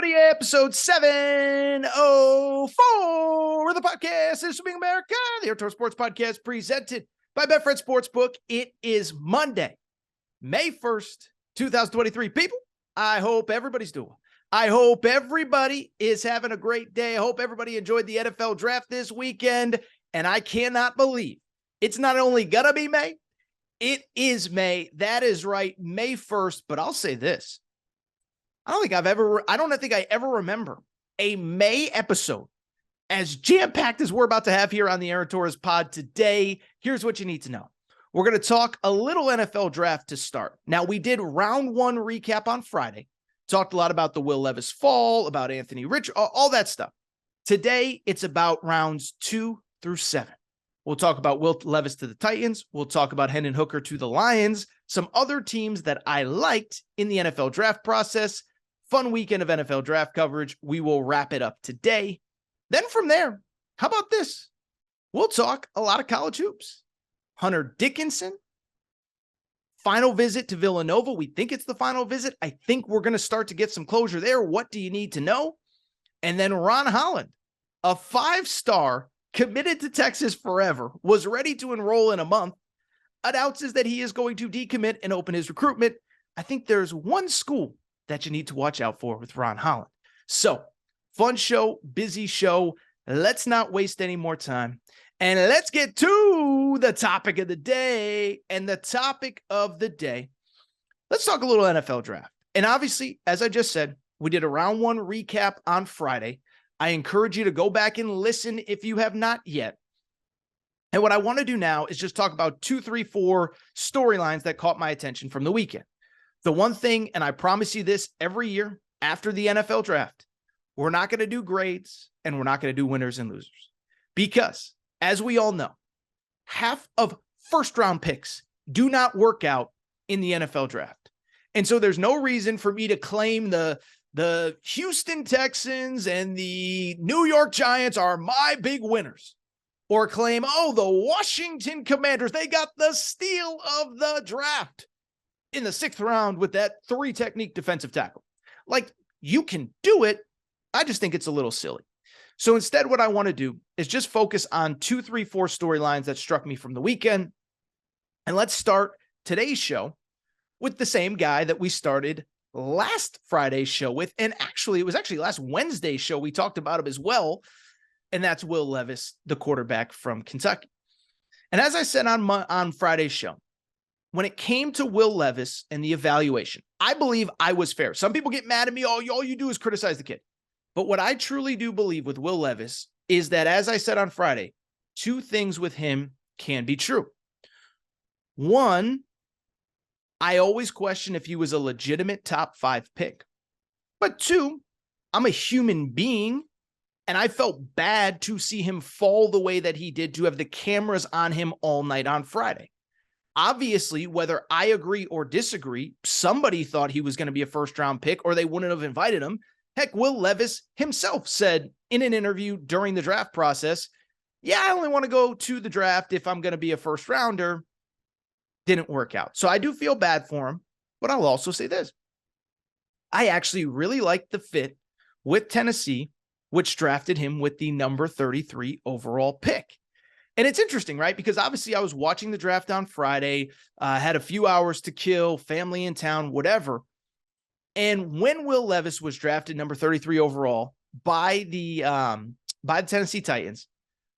everybody. Episode 704 of the podcast. This is Being America, the Outdoor Sports Podcast presented by Betfred Sportsbook. It is Monday, May 1st, 2023. People, I hope everybody's doing well. I hope everybody is having a great day. I hope everybody enjoyed the NFL draft this weekend. And I cannot believe it's not only gonna be May, it is May. That is right, May 1st. But I'll say this. I don't think I ever remember a May episode as jam-packed as we're about to have here on the Aaron Torres pod today. Here's what you need to know. We're going to talk a little NFL draft to start. Now, we did round one recap on Friday. Talked a lot about the Will Levis fall, about Anthony Rich, all that stuff. Today, it's about rounds 2 through 7. We'll talk about Will Levis to the Titans. We'll talk about Hendon Hooker to the Lions. Some other teams that I liked in the NFL draft process. Fun weekend of NFL draft coverage. We will wrap it up today. Then from there, how about this? We'll talk a lot of college hoops. Hunter Dickinson, final visit to Villanova. We think it's the final visit. I think we're going to start to get some closure there. What do you need to know? And then Ron Holland, a 5-star committed to Texas forever, was ready to enroll in a month, announces that he is going to decommit and open his recruitment. I think there's one school that you need to watch out for with Ron Holland. So, fun show, busy show. Let's not waste any more time. And let's get to the topic of the day. And the topic of the day, let's talk a little NFL draft. And obviously, as I just said, we did a round one recap on Friday. I encourage you to go back and listen if you have not yet. And what I want to do now is just talk about 2, 3, 4 storylines that caught my attention from the weekend. The one thing, and I promise you this every year after the NFL draft, we're not going to do grades and we're not going to do winners and losers. Because, as we all know, half of first-round picks do not work out in the NFL draft. And so there's no reason for me to claim the Houston Texans and the New York Giants are my big winners. Or claim, oh, the Washington Commanders, they got the steal of the draft in the 6th round with that 3-technique defensive tackle. Like, you can do it. I just think it's a little silly. So instead, what I want to do is just focus on 2, 3, 4 storylines that struck me from the weekend. And let's start today's show with the same guy that we started last Friday's show with. And actually, it was last Wednesday's show. We talked about him as well. And that's Will Levis, the quarterback from Kentucky. And as I said on Friday's show, when it came to Will Levis and the evaluation, I believe I was fair. Some people get mad at me. Oh, all you do is criticize the kid. But what I truly do believe with Will Levis is that, as I said on Friday, 2 things with him can be true. One, I always question if he was a legitimate top 5 pick. But 2, I'm a human being, and I felt bad to see him fall the way that he did, to have the cameras on him all night on Friday. Obviously, whether I agree or disagree, somebody thought he was going to be a first-round pick or they wouldn't have invited him. Heck, Will Levis himself said in an interview during the draft process, yeah, I only want to go to the draft if I'm going to be a first-rounder. Didn't work out. So I do feel bad for him, but I'll also say this. I actually really like the fit with Tennessee, which drafted him with the number 33 overall pick. And it's interesting, right? Because obviously I was watching the draft on Friday, had a few hours to kill, family in town, whatever. And when Will Levis was drafted number 33 overall by the Tennessee Titans,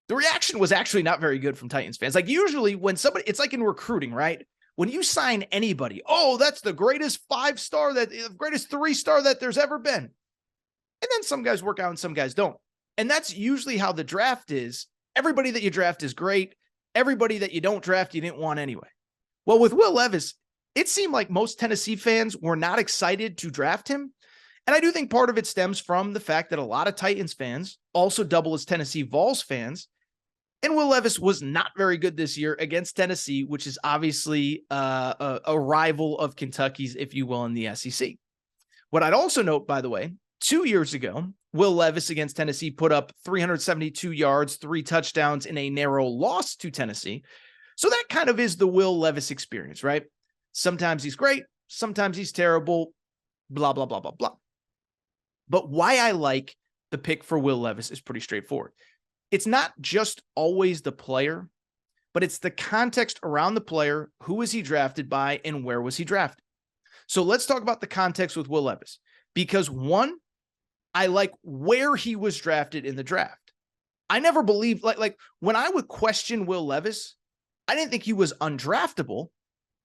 the reaction was actually not very good from Titans fans. Like, usually when somebody, it's like in recruiting, right? When you sign anybody, oh, that's the greatest 5-star, the greatest 3-star that there's ever been. And then some guys work out and some guys don't. And that's usually how the draft is. Everybody that you draft is great. Everybody that you don't draft, you didn't want anyway. Well, with Will Levis, it seemed like most Tennessee fans were not excited to draft him. And I do think part of it stems from the fact that a lot of Titans fans also double as Tennessee Vols fans. And Will Levis was not very good this year against Tennessee, which is obviously a rival of Kentucky's, if you will, in the SEC. What I'd also note, by the way, 2 years ago, Will Levis against Tennessee put up 372 yards, 3 touchdowns in a narrow loss to Tennessee. So that kind of is the Will Levis experience, right? Sometimes he's great. Sometimes he's terrible. Blah, blah, blah, blah, blah. But why I like the pick for Will Levis is pretty straightforward. It's not just always the player, but it's the context around the player. Who was he drafted by and where was he drafted? So let's talk about the context with Will Levis, because one, I like where he was drafted in the draft. I never believed, like when I would question Will Levis, I didn't think he was undraftable.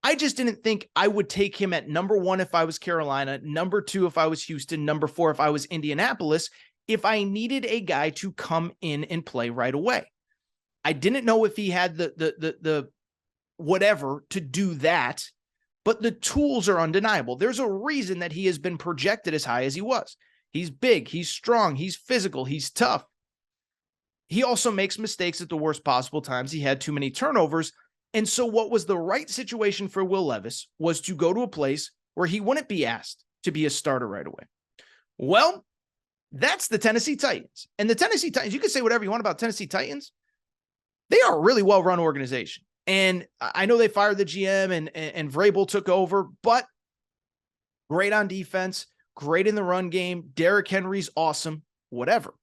I just didn't think I would take him at number 1 if I was Carolina, number 2 if I was Houston, number 4 if I was Indianapolis, if I needed a guy to come in and play right away. I didn't know if he had the whatever to do that, but the tools are undeniable. There's a reason that he has been projected as high as he was. He's big, he's strong, he's physical, he's tough. He also makes mistakes at the worst possible times. He had too many turnovers. And so what was the right situation for Will Levis was to go to a place where he wouldn't be asked to be a starter right away. Well, that's the Tennessee Titans. And the Tennessee Titans, you can say whatever you want about Tennessee Titans. They are a really well-run organization. And I know they fired the GM and Vrabel took over, but great on defense, great in the run game. Derrick Henry's awesome, whatever.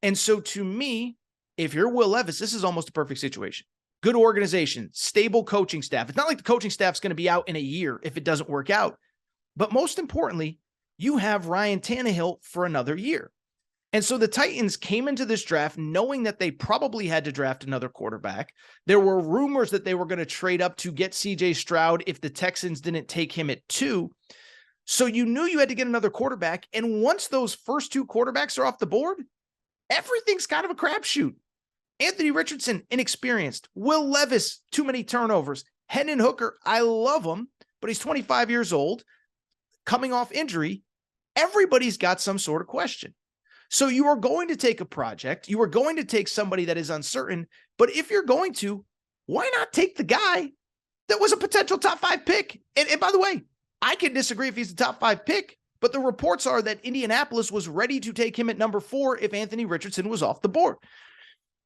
And so to me, if you're Will Levis, this is almost a perfect situation. Good organization, stable coaching staff. It's not like the coaching staff's going to be out in a year if it doesn't work out. But most importantly, you have Ryan Tannehill for another year. And so the Titans came into this draft knowing that they probably had to draft another quarterback. There were rumors that they were going to trade up to get CJ Stroud if the Texans didn't take him at 2. So you knew you had to get another quarterback. And once those first 2 quarterbacks are off the board, everything's kind of a crapshoot. Anthony Richardson, inexperienced. Will Levis, too many turnovers. Hendon Hooker, I love him, but he's 25 years old, coming off injury. Everybody's got some sort of question. So you are going to take a project. You are going to take somebody that is uncertain. But if you're going to, why not take the guy that was a potential top 5 pick? And by the way, I can disagree if he's a top 5 pick, but the reports are that Indianapolis was ready to take him at number 4 if Anthony Richardson was off the board.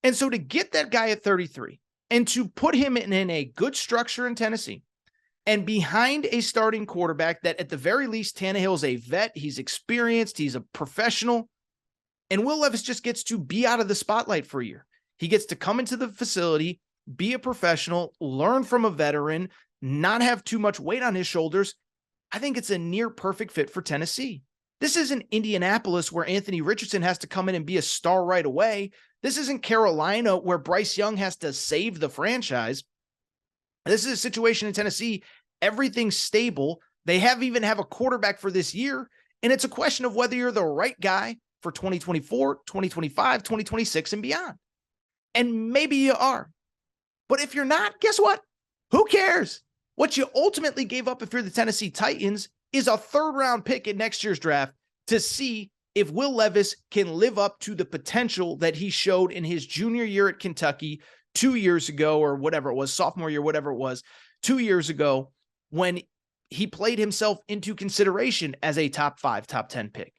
And so to get that guy at 33 and to put him in a good structure in Tennessee and behind a starting quarterback that at the very least, Tannehill's a vet, he's experienced, he's a professional, and Will Levis just gets to be out of the spotlight for a year. He gets to come into the facility, be a professional, learn from a veteran, not have too much weight on his shoulders. I think it's a near perfect fit for Tennessee. This isn't Indianapolis where Anthony Richardson has to come in and be a star right away. This isn't Carolina where Bryce Young has to save the franchise. This is a situation in Tennessee. Everything's stable. They even have a quarterback for this year. And it's a question of whether you're the right guy for 2024, 2025, 2026, and beyond. And maybe you are. But if you're not, guess what? Who cares? What you ultimately gave up if you're the Tennessee Titans is a 3rd-round pick in next year's draft to see if Will Levis can live up to the potential that he showed in his junior year at Kentucky 2 years ago, or whatever it was, sophomore year, whatever it was, 2 years ago, when he played himself into consideration as a top 5, top 10 pick.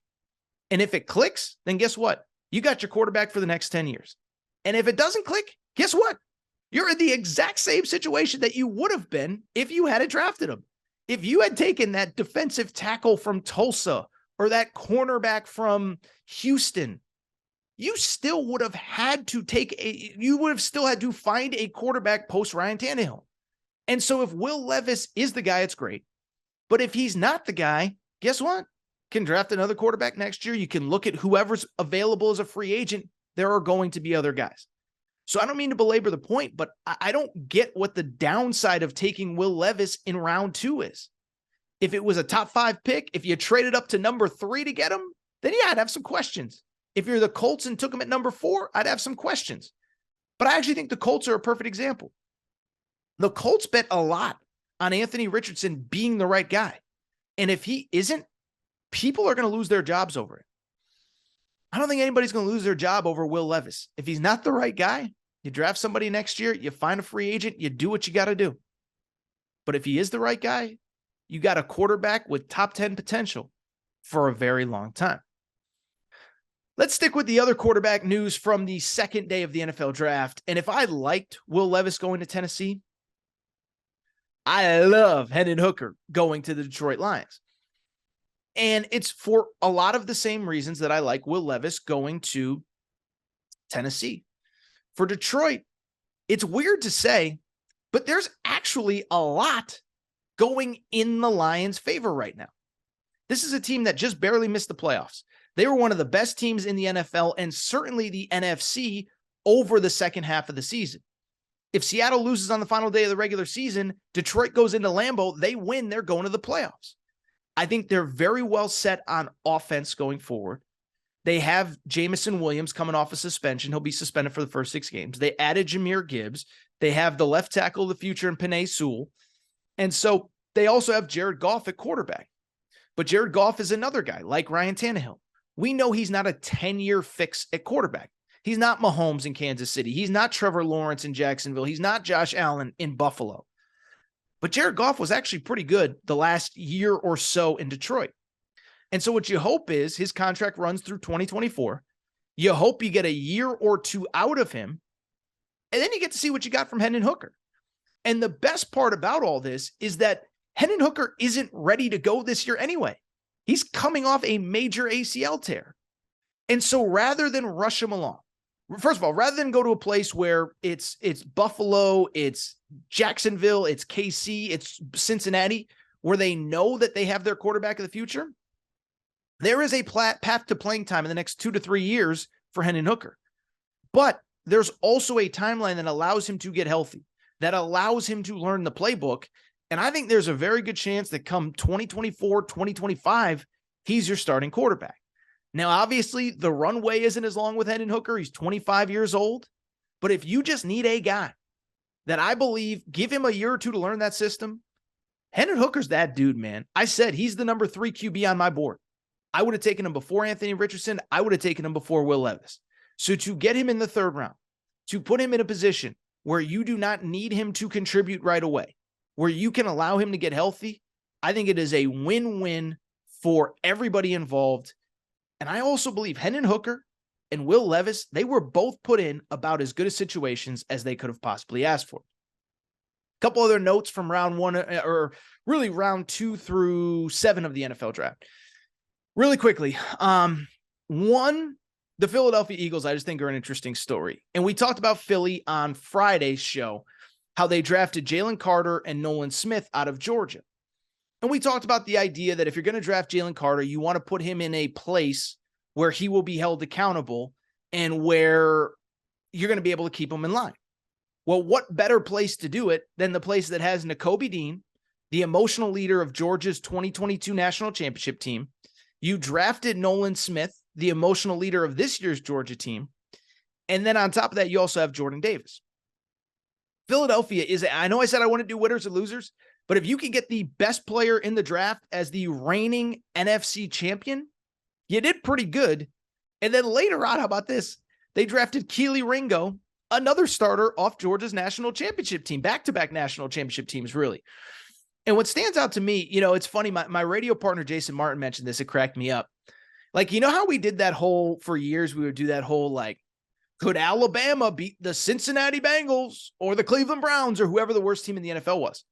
And if it clicks, then guess what? You got your quarterback for the next 10 years. And if it doesn't click, guess what? You're in the exact same situation that you would have been if you had drafted him. If you had taken that defensive tackle from Tulsa or that cornerback from Houston, you still would have had to still had to find a quarterback post Ryan Tannehill. And so if Will Levis is the guy, it's great. But if he's not the guy, guess what? Can draft another quarterback next year. You can look at whoever's available as a free agent. There are going to be other guys. So I don't mean to belabor the point, but I don't get what the downside of taking Will Levis in round 2 is. If it was a top 5 pick, if you traded up to number 3 to get him, then yeah, I'd have some questions. If you're the Colts and took him at number 4, I'd have some questions. But I actually think the Colts are a perfect example. The Colts bet a lot on Anthony Richardson being the right guy. And if he isn't, people are going to lose their jobs over it. I don't think anybody's going to lose their job over Will Levis. If he's not the right guy, you draft somebody next year, you find a free agent, you do what you got to do. But if he is the right guy, you got a quarterback with top 10 potential for a very long time. Let's stick with the other quarterback news from the second day of the NFL draft. And if I liked Will Levis going to Tennessee, I love Hendon Hooker going to the Detroit Lions. And it's for a lot of the same reasons that I like Will Levis going to Tennessee. For Detroit, it's weird to say, but there's actually a lot going in the Lions' favor right now. This is a team that just barely missed the playoffs. They were one of the best teams in the NFL and certainly the NFC over the second half of the season. If Seattle loses on the final day of the regular season, Detroit goes into Lambeau, they win, they're going to the playoffs. I think they're very well set on offense going forward. They have Jamison Williams coming off a suspension. He'll be suspended for the first 6 games. They added Jahmyr Gibbs. They have the left tackle of the future in Penei Sewell. And so they also have Jared Goff at quarterback. But Jared Goff is another guy like Ryan Tannehill. We know he's not a 10-year fix at quarterback. He's not Mahomes in Kansas City. He's not Trevor Lawrence in Jacksonville. He's not Josh Allen in Buffalo. But Jared Goff was actually pretty good the last year or so in Detroit. And so what you hope is his contract runs through 2024. You hope you get a year or 2 out of him. And then you get to see what you got from Hendon Hooker. And the best part about all this is that Hendon Hooker isn't ready to go this year anyway. He's coming off a major ACL tear. And so rather than rush him along, first of all, rather than go to a place where it's Buffalo, it's Jacksonville, it's KC, it's Cincinnati, where they know that they have their quarterback of the future, there is a path to playing time in the next 2 to 3 years for Hendon Hooker. But there's also a timeline that allows him to get healthy, that allows him to learn the playbook. And I think there's a very good chance that come 2024, 2025, he's your starting quarterback. Now, obviously, the runway isn't as long with Hendon Hooker. He's 25 years old. But if you just need a guy that I believe, give him a year or 2 to learn that system, Hendon Hooker's that dude, man. I said he's the number 3 QB on my board. I would have taken him before Anthony Richardson. I would have taken him before Will Levis. So to get him in the 3rd round, to put him in a position where you do not need him to contribute right away, where you can allow him to get healthy, I think it is a win-win for everybody involved. And I also believe Hendon Hooker and Will Levis, they were both put in about as good a situations as they could have possibly asked for. A couple other notes from round 1, or really round 2 through 7 of the NFL draft. Really quickly, one, the Philadelphia Eagles, I just think are an interesting story. And we talked about Philly on Friday's show, how they drafted Jalen Carter and Nolan Smith out of Georgia. And we talked about the idea that if you're going to draft Jalen Carter, you want to put him in a place where he will be held accountable and where you're going to be able to keep him in line. Well, what better place to do it than the place that has Nakobe Dean, the emotional leader of Georgia's 2022 national championship team. You drafted Nolan Smith, the emotional leader of this year's Georgia team. And then on top of that, you also have Jordan Davis. Philadelphia is, I know I said I want to do winners and losers, but if you can get the best player in the draft as the reigning NFC champion, you did pretty good. And then later on, how about this? They drafted Keely Ringo, another starter off Georgia's national championship team, back-to-back national championship teams, really. And what stands out to me, it's funny, my radio partner, Jason Martin, mentioned this. It cracked me up. Like, how we did that whole, for years, we would do that whole, like, could Alabama beat the Cincinnati Bengals or the Cleveland Browns or whoever the worst team in the NFL was?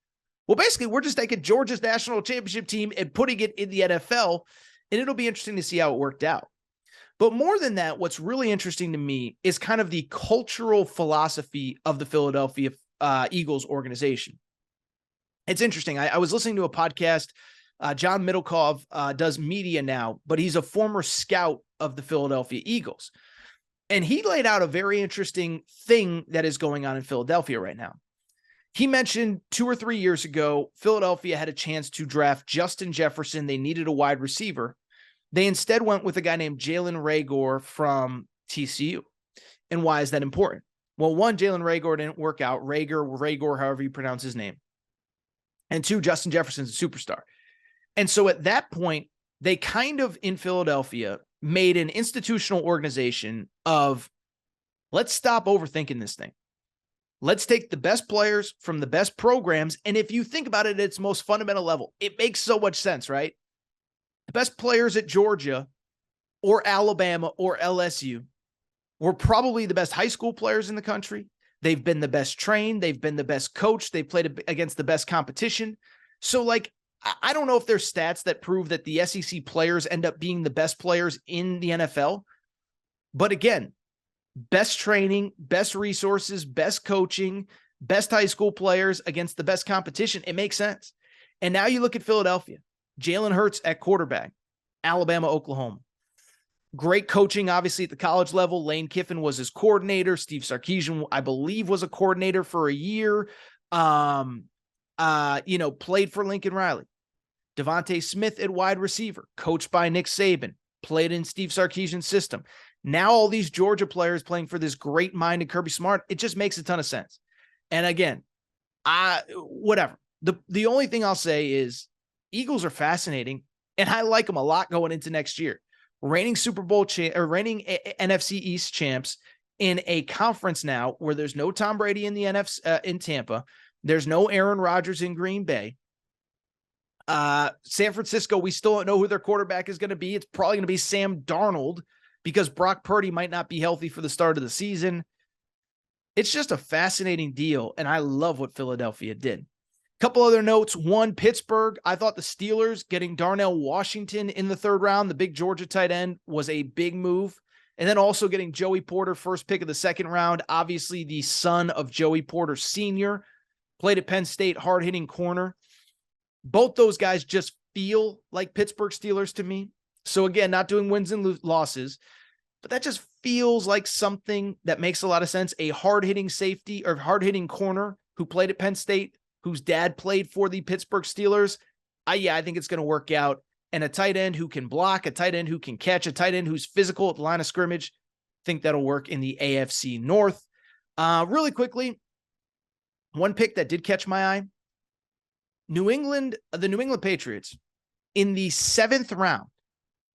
Well, basically, we're just taking Georgia's national championship team and putting it in the NFL, and it'll be interesting to see how it worked out. But more than that, what's really interesting to me is kind of the cultural philosophy of the Philadelphia Eagles organization. It's interesting. I was listening to a podcast. John Middlekov does media now, but he's a former scout of the Philadelphia Eagles. And he laid out a very interesting thing that is going on in Philadelphia right now. He mentioned 2 or 3 years ago, Philadelphia had a chance to draft Justin Jefferson. They needed a wide receiver. They instead went with a guy named Jalen Reagor from TCU. And why is that important? Well, 1, Jalen Reagor didn't work out. Reagor, however you pronounce his name. And 2, Justin Jefferson's a superstar. And so at that point, they kind of, in Philadelphia, made an institutional organization of, let's stop overthinking this thing. Let's take the best players from the best programs. And if you think about it at its most fundamental level, it makes so much sense, right? The best players at Georgia or Alabama or LSU were probably the best high school players in the country. They've been the best trained. They've been the best coached. They've played against the best competition. So, like, I don't know if there's stats that prove that the SEC players end up being the best players in the NFL. But again, best training, best resources, best coaching, best high school players against the best competition. It makes sense. And now you look at Philadelphia, Jalen Hurts at quarterback, Alabama, Oklahoma. Great coaching, obviously, at the college level. Lane Kiffin was his coordinator. Steve Sarkisian, I believe, was a coordinator for a year. Played for Lincoln Riley. Devontae Smith at wide receiver, coached by Nick Saban, played in Steve Sarkisian's system. Now all these Georgia players playing for this great mind and Kirby Smart, it just makes a ton of sense. And again, whatever. The only thing I'll say is Eagles are fascinating, and I like them a lot going into next year. Reigning Super Bowl reigning NFC East champs in a conference now where there's no Tom Brady in the NFC in Tampa. There's no Aaron Rodgers in Green Bay. San Francisco, we still don't know who their quarterback is going to be. It's probably going to be Sam Darnold because Brock Purdy might not be healthy for the start of the season. It's just a fascinating deal, and I love what Philadelphia did. Couple other notes. One, Pittsburgh. I thought the Steelers getting Darnell Washington in the third round, the big Georgia tight end, was a big move. And then also getting Joey Porter, first pick of the second round. Obviously, the son of Joey Porter Sr., played at Penn State, hard-hitting corner. Both those guys just feel like Pittsburgh Steelers to me. So again, not doing wins and losses, but that just feels like something that makes a lot of sense. A hard-hitting safety or hard-hitting corner who played at Penn State, whose dad played for the Pittsburgh Steelers. I think it's going to work out. And a tight end who can block, a tight end who can catch, a tight end who's physical at the line of scrimmage. I think that'll work in the AFC North. Really quickly, one pick that did catch my eye. The New England Patriots in the 7th round.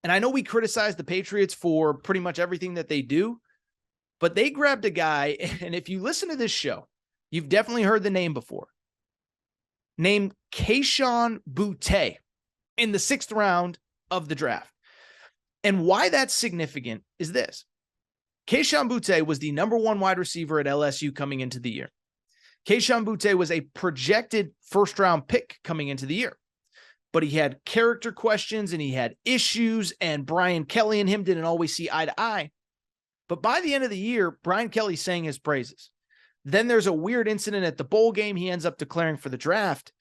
And I know we criticize the Patriots for pretty much everything that they do, but they grabbed a guy, and if you listen to this show, you've definitely heard the name before, named Kayshon Boutte in the 6th round of the draft. And why that's significant is this. Kayshon Boutte was the number 1 wide receiver at LSU coming into the year. Kayshon Boutte was a projected first-round pick coming into the year, but he had character questions and he had issues, and Brian Kelly and him didn't always see eye to eye. But by the end of the year, Brian Kelly sang his praises. Then there's a weird incident at the bowl game. He ends up declaring for the draft.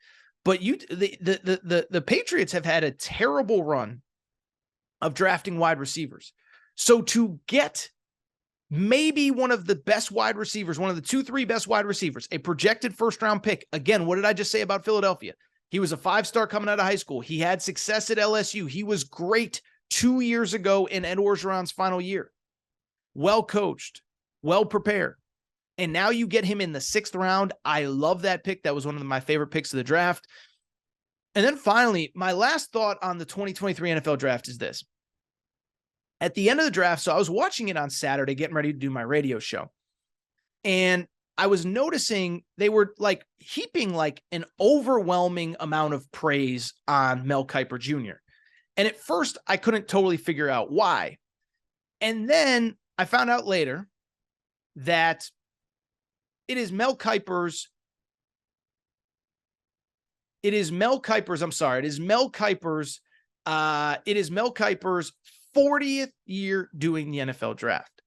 But the Patriots have had a terrible run of drafting wide receivers. So to get maybe one of the best wide receivers, one of the 2-3 best wide receivers, a projected first-round pick. Again, what did I just say about Philadelphia? He was a 5-star coming out of high school. He had success at LSU. He was great 2 years ago in Ed Orgeron's final year. Well coached, well prepared. And now you get him in the 6th round. I love that pick. That was one of my favorite picks of the draft. And then finally, my last thought on the 2023 NFL draft is this. At the end of the draft, so I was watching it on Saturday, getting ready to do my radio show. And I was noticing they were like heaping like an overwhelming amount of praise on Mel Kiper Jr. And at first, I couldn't totally figure out why. And then I found out later that it is Mel Kiper's 40th year doing the NFL draft.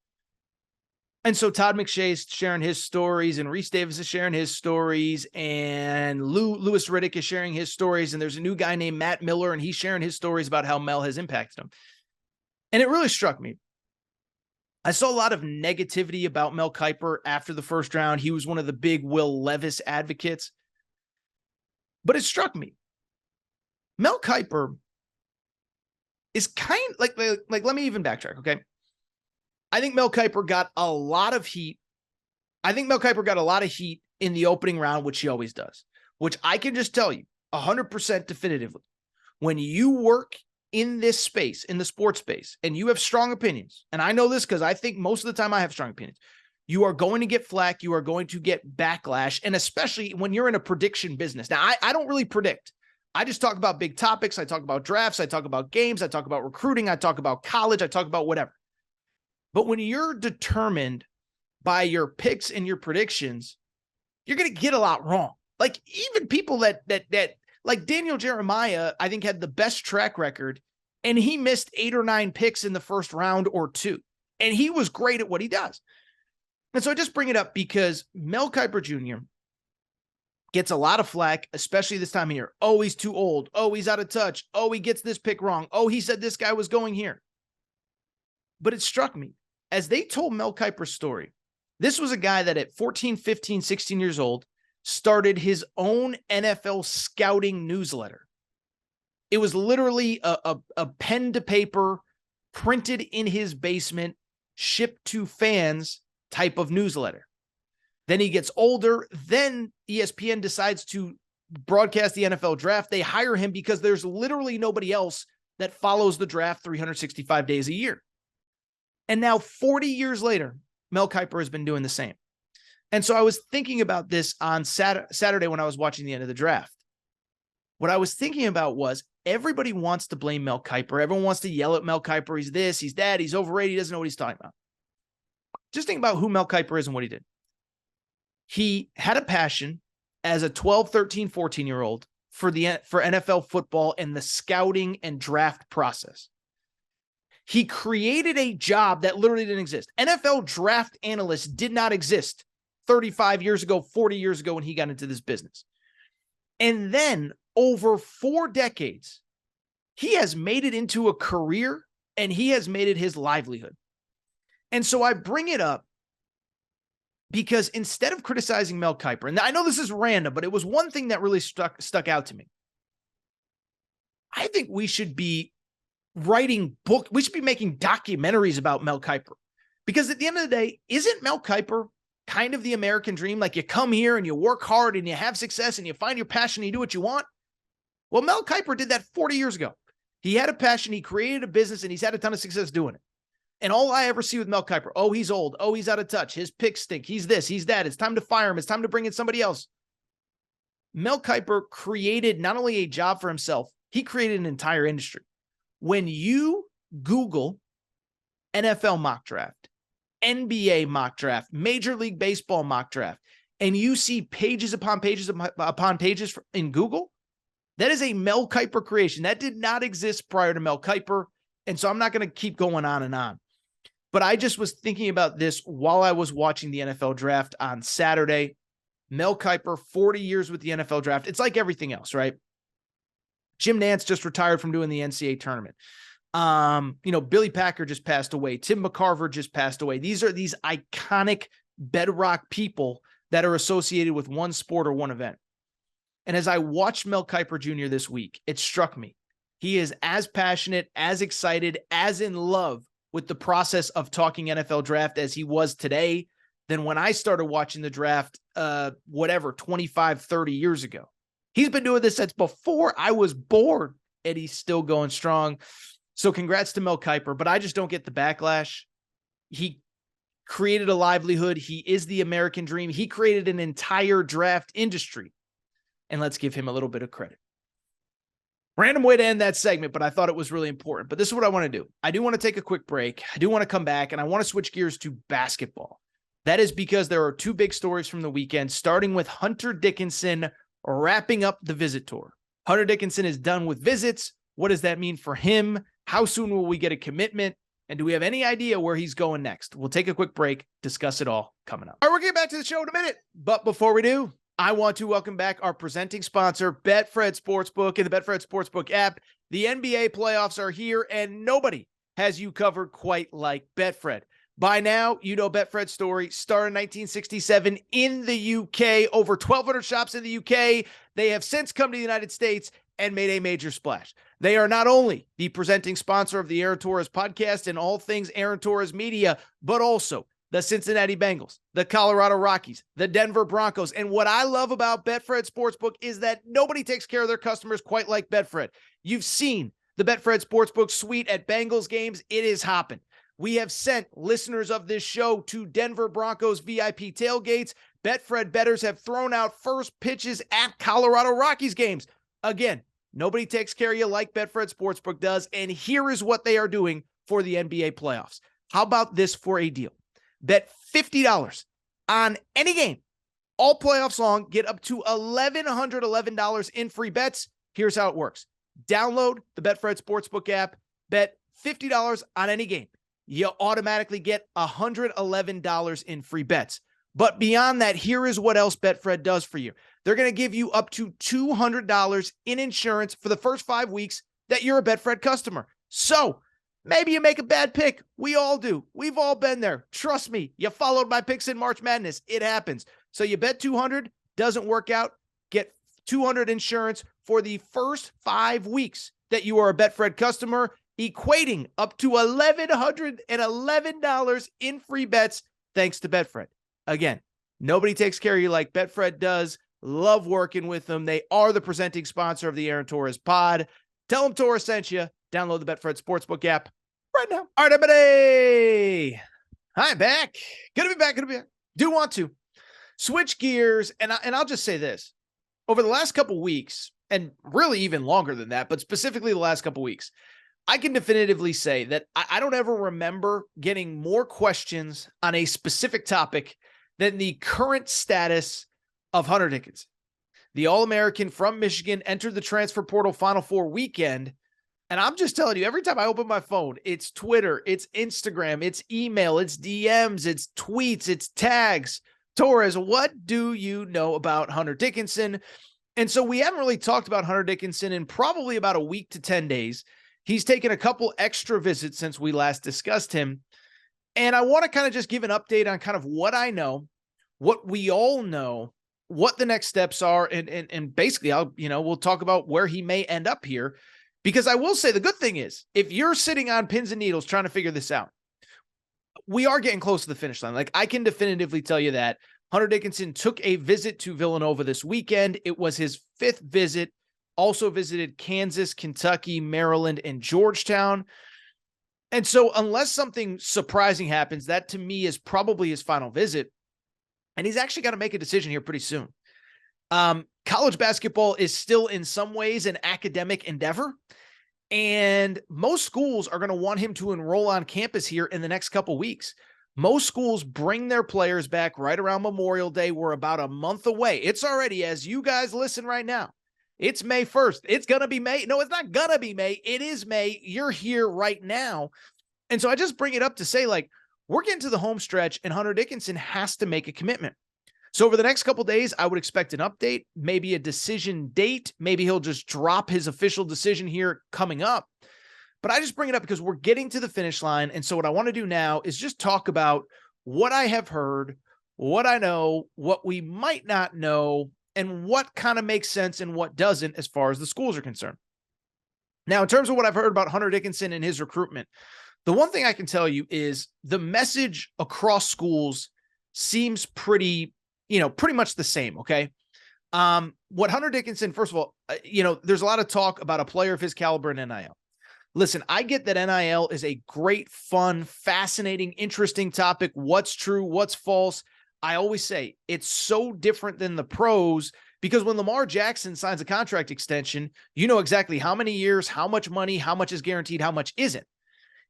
And so Todd McShay's sharing his stories, and Reese Davis is sharing his stories, and Louis Riddick is sharing his stories, and there's a new guy named Matt Miller, and he's sharing his stories about how Mel has impacted him. And it really struck me. I saw a lot of negativity about Mel Kiper after the first round. He was one of the big Will Levis advocates. But it struck me. Mel Kiper is kind like let me even backtrack, okay? I think Mel Kiper got a lot of heat. I think Mel Kiper got a lot of heat in the opening round, which he always does, which I can just tell you 100% definitively. When you work in this space, in the sports space, and you have strong opinions, and I know this because I think most of the time I have strong opinions, you are going to get flack, you are going to get backlash, and especially when you're in a prediction business. Now, I don't really predict. I just talk about big topics. I talk about drafts. I talk about games. I talk about recruiting. I talk about college. I talk about whatever. But when you're determined by your picks and your predictions, you're going to get a lot wrong. Like even people that Like Daniel Jeremiah, I think, had the best track record, and he missed 8 or 9 picks in the first round or 2. And he was great at what he does. And so I just bring it up because Mel Kiper Jr. gets a lot of flack, especially this time of year. Oh, he's too old. Oh, he's out of touch. Oh, he gets this pick wrong. Oh, he said this guy was going here. But it struck me, as they told Mel Kiper's story, this was a guy that at 14, 15, 16 years old started his own NFL scouting newsletter. It was literally a pen to paper, printed in his basement, shipped to fans type of newsletter. Then he gets older. Then ESPN decides to broadcast the NFL draft. They hire him because there's literally nobody else that follows the draft 365 days a year. And now 40 years later, Mel Kiper has been doing the same. And so I was thinking about this on Saturday when I was watching the end of the draft. What I was thinking about was everybody wants to blame Mel Kiper. Everyone wants to yell at Mel Kiper. He's this, he's that, he's overrated. He doesn't know what he's talking about. Just think about who Mel Kiper is and what he did. He had a passion as a 12, 13, 14-year-old for NFL football and the scouting and draft process. He created a job that literally didn't exist. NFL draft analysts did not exist 35 years ago, 40 years ago when he got into this business. And then over 4 decades, he has made it into a career and he has made it his livelihood. And so I bring it up because instead of criticizing Mel Kiper, and I know this is random, but it was one thing that really stuck out to me. I think we should be writing books. We should be making documentaries about Mel Kiper, because at the end of the day, isn't Mel Kiper kind of the American dream? Like, you come here and you work hard and you have success and you find your passion and you do what you want. Well, Mel Kiper did that 40 years ago. He had a passion. He created a business and he's had a ton of success doing it. And all I ever see with Mel Kiper, oh, he's old. Oh, he's out of touch. His picks stink. He's this, he's that. It's time to fire him. It's time to bring in somebody else. Mel Kiper created not only a job for himself, he created an entire industry. When you Google NFL mock draft, NBA mock draft, Major League Baseball mock draft, and you see pages upon pages upon pages in Google, that is a Mel Kiper creation. That did not exist prior to Mel Kiper. And so I'm not going to keep going on and on. But I just was thinking about this while I was watching the NFL draft on Saturday. Mel Kiper, 40 years with the NFL draft. It's like everything else, right? Jim Nantz just retired from doing the NCAA tournament. Billy Packer just passed away. Tim McCarver just passed away. These are these iconic bedrock people that are associated with one sport or one event. And as I watched Mel Kiper Jr. this week, it struck me. He is as passionate, as excited, as in love with the process of talking NFL draft as he was today than when I started watching the draft, 25, 30 years ago. He's been doing this since before I was born, and he's still going strong. So congrats to Mel Kiper, but I just don't get the backlash. He created a livelihood. He is the American dream. He created an entire draft industry. And let's give him a little bit of credit. Random way to end that segment, but I thought it was really important. But this is what I want to do. I do want to take a quick break. I do want to come back, and I want to switch gears to basketball. That is because there are 2 big stories from the weekend, starting with Hunter Dickinson wrapping up the visit tour. Hunter Dickinson is done with visits. What does that mean for him? How soon will we get a commitment? And do we have any idea where he's going next? We'll take a quick break, discuss it all coming up. All right, we're getting back to the show in a minute. But before we do, I want to welcome back our presenting sponsor, Betfred Sportsbook, and the Betfred Sportsbook app. The NBA playoffs are here, and nobody has you covered quite like Betfred. By now, you know Betfred's story. Started in 1967 in the UK. Over 1,200 shops in the UK. They have since come to the United States and made a major splash. They are not only the presenting sponsor of the Aaron Torres podcast and all things Aaron Torres media, but also the Cincinnati Bengals, the Colorado Rockies, the Denver Broncos. And what I love about Betfred Sportsbook is that nobody takes care of their customers quite like Betfred. You've seen the Betfred Sportsbook suite at Bengals games. It is hopping. We have sent listeners of this show to Denver Broncos VIP tailgates. Betfred bettors have thrown out first pitches at Colorado Rockies games. Again, nobody takes care of you like Betfred Sportsbook does. And here is what they are doing for the NBA playoffs. How about this for a deal? Bet $50 on any game all playoffs long. Get up to $1,111 in free bets. Here's how it works. Download the Betfred Sportsbook app, bet $50 on any game. You automatically get $111 in free bets. But beyond that, here is what else Betfred does for you. They're going to give you up to $200 in insurance for the first 5 weeks that you're a Betfred customer. So maybe you make a bad pick. We all do. We've all been there. Trust me. You followed my picks in March Madness. It happens. So you bet 200, doesn't work out. Get 200 insurance for the first 5 weeks that you are a Betfred customer, equating up to $1,111 in free bets thanks to Betfred. Again, nobody takes care of you like Betfred does. Love working with them. They are the presenting sponsor of the Aaron Torres pod. Tell them Torres sent you. Download the Betfred Sportsbook app right now. All right, everybody. Hi, back. Good to be back. Do want to switch gears, and I'll just say this. Over the last couple weeks, and really even longer than that, but specifically the last couple weeks, I can definitively say that I don't ever remember getting more questions on a specific topic than the current status of Hunter Dickinson. The All-American from Michigan entered the transfer portal Final Four weekend. And I'm just telling you, every time I open my phone, it's Twitter, it's Instagram, it's email, it's DMs, it's tweets, it's tags. Torres, what do you know about Hunter Dickinson? And so we haven't really talked about Hunter Dickinson in probably about a week to 10 days. He's taken a couple extra visits since we last discussed him. And I want to kind of just give an update on kind of what I know, what we all know, what the next steps are. And basically we'll talk about where he may end up here, because I will say the good thing is if you're sitting on pins and needles trying to figure this out, we are getting close to the finish line. Like, I can definitively tell you that Hunter Dickinson took a visit to Villanova this weekend. It was his 5th visit. Also visited Kansas, Kentucky, Maryland, and Georgetown. And so unless something surprising happens, that to me is probably his final visit. And he's actually got to make a decision here pretty soon. College basketball is still in some ways an academic endeavor. And most schools are going to want him to enroll on campus here in the next couple weeks. Most schools bring their players back right around Memorial Day. We're about a month away. It's already, as you guys listen right now, it's May 1st. It's going to be May. No, it's not going to be May. It is May. You're here right now. And so I just bring it up to say, like, we're getting to the home stretch and Hunter Dickinson has to make a commitment. So over the next couple days, I would expect an update, maybe a decision date. Maybe he'll just drop his official decision here coming up. But I just bring it up because we're getting to the finish line. And so what I want to do now is just talk about what I have heard, what I know, what we might not know, and what kind of makes sense and what doesn't as far as the schools are concerned. Now, in terms of what I've heard about Hunter Dickinson and his recruitment, the one thing I can tell you is the message across schools seems pretty much the same, okay? What Hunter Dickinson, first of all, there's a lot of talk about a player of his caliber in NIL. Listen, I get that NIL is a great, fun, fascinating, interesting topic. What's true, what's false. I always say it's so different than the pros, because when Lamar Jackson signs a contract extension, you know exactly how many years, how much money, how much is guaranteed, how much isn't.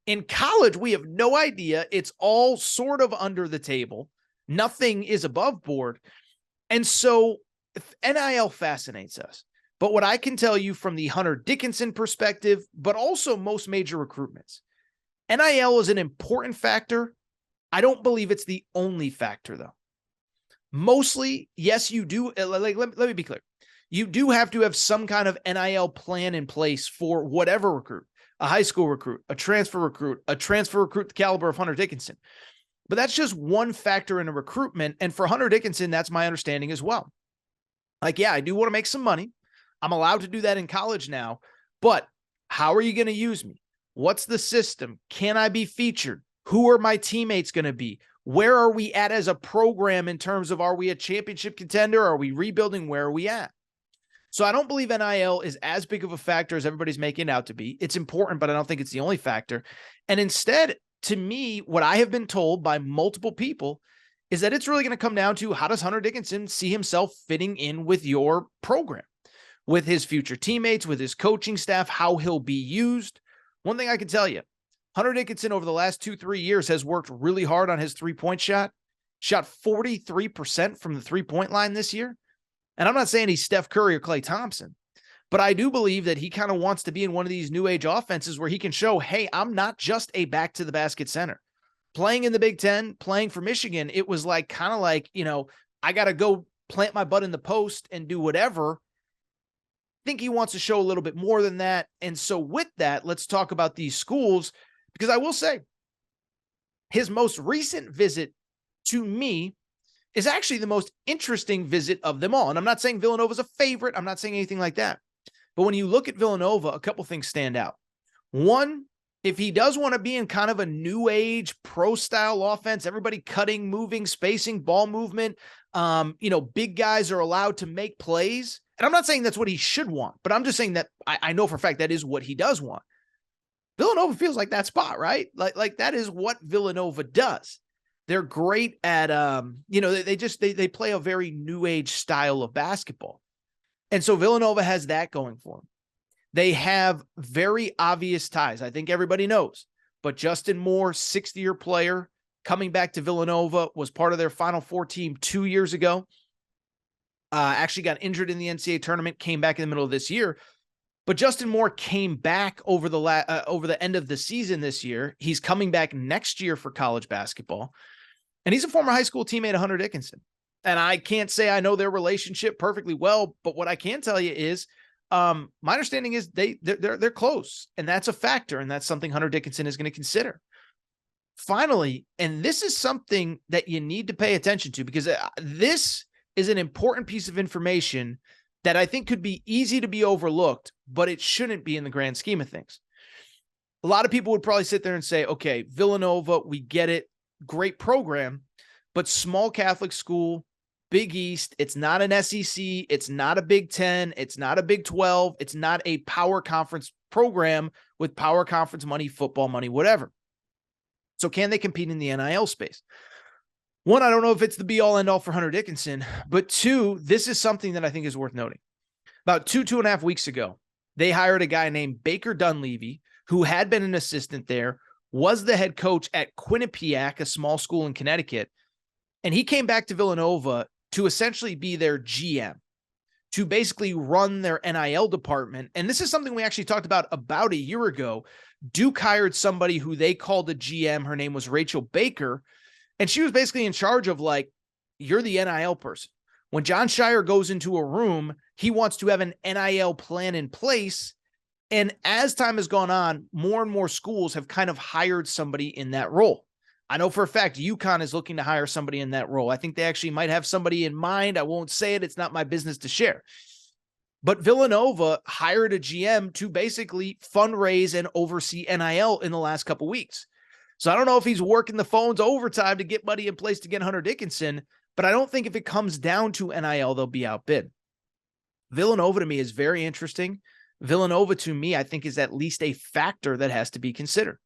In college, we have no idea. It's all sort of under the table. Nothing is above board. And so NIL fascinates us. But what I can tell you from the Hunter Dickinson perspective, but also most major recruitments, NIL is an important factor. I don't believe it's the only factor, though. Mostly, yes, you do. Let me be clear. You do have to have some kind of NIL plan in place for whatever recruit, a high school recruit, a transfer recruit the caliber of Hunter Dickinson. But that's just one factor in a recruitment. And for Hunter Dickinson, that's my understanding as well. Like, yeah, I do want to make some money. I'm allowed to do that in college now. But how are you going to use me? What's the system? Can I be featured? Who are my teammates going to be? Where are we at as a program in terms of, are we a championship contender? Are we rebuilding? Where are we at? So I don't believe NIL is as big of a factor as everybody's making it out to be. It's important, but I don't think it's the only factor. And instead, to me, what I have been told by multiple people is that it's really going to come down to, how does Hunter Dickinson see himself fitting in with your program, with his future teammates, with his coaching staff, how he'll be used. One thing I can tell you, Hunter Dickinson over the last 2-3 years has worked really hard on his three-point shot 43% from the three-point line this year. And I'm not saying he's Steph Curry or Klay Thompson, But I do believe that he kind of wants to be in one of these new age offenses where he can show, hey, I'm not just a back to the basket center. Playing in the Big Ten, playing for Michigan, it was like kind of like, I got to go plant my butt in the post and do whatever. I think he wants to show a little bit more than that. And so with that, let's talk about these schools, because I will say his most recent visit to me is actually the most interesting visit of them all. And I'm not saying Villanova is a favorite. I'm not saying anything like that. But when you look at Villanova, a couple things stand out. One, if he does want to be in kind of a new age pro style offense, everybody cutting, moving, spacing, ball movement, big guys are allowed to make plays. And I'm not saying that's what he should want, but I'm just saying that I know for a fact that is what he does want. Villanova feels like that spot, right? Like that is what Villanova does. They're great at, they play a very new age style of basketball. And so Villanova has that going for them. They have very obvious ties. I think everybody knows, but Justin Moore, 60-year player coming back to Villanova, was part of their Final Four team 2 years ago. Actually got injured in the NCAA tournament, came back in the middle of this year. But Justin Moore came back over the end of the season this year. He's coming back next year for college basketball. And he's a former high school teammate of Hunter Dickinson. And I can't say I know their relationship perfectly well, but what I can tell you is my understanding is they're close, and that's a factor, and that's something Hunter Dickinson is going to consider. Finally, and this is something that you need to pay attention to, because this is an important piece of information that I think could be easy to be overlooked, but it shouldn't be in the grand scheme of things. A lot of people would probably sit there and say, okay, Villanova, we get it. Great program, but small Catholic school, Big East. It's not an SEC. It's not a Big Ten. It's not a Big 12. It's not a power conference program with power conference money, football money, whatever. So can they compete in the NIL space? One, I don't know if it's the be-all, end-all for Hunter Dickinson, but two, this is something that I think is worth noting. About 2.5 weeks ago, they hired a guy named Baker Dunleavy, who had been an assistant there, was the head coach at Quinnipiac, a small school in Connecticut, and he came back to Villanova to essentially be their GM, to basically run their NIL department. And this is something we actually talked about a year ago. Duke hired somebody who they called a GM. Her name was Rachel Baker. And she was basically in charge of, like, you're the NIL person. When John Shire goes into a room, he wants to have an NIL plan in place. And as time has gone on, more and more schools have kind of hired somebody in that role. I know for a fact UConn is looking to hire somebody in that role. I think they actually might have somebody in mind. I won't say it. It's not my business to share. But Villanova hired a GM to basically fundraise and oversee NIL in the last couple weeks. So I don't know if he's working the phones overtime to get money in place to get Hunter Dickinson, but I don't think if it comes down to NIL, they'll be outbid. Villanova to me is very interesting. Villanova to me, I think, is at least a factor that has to be considered.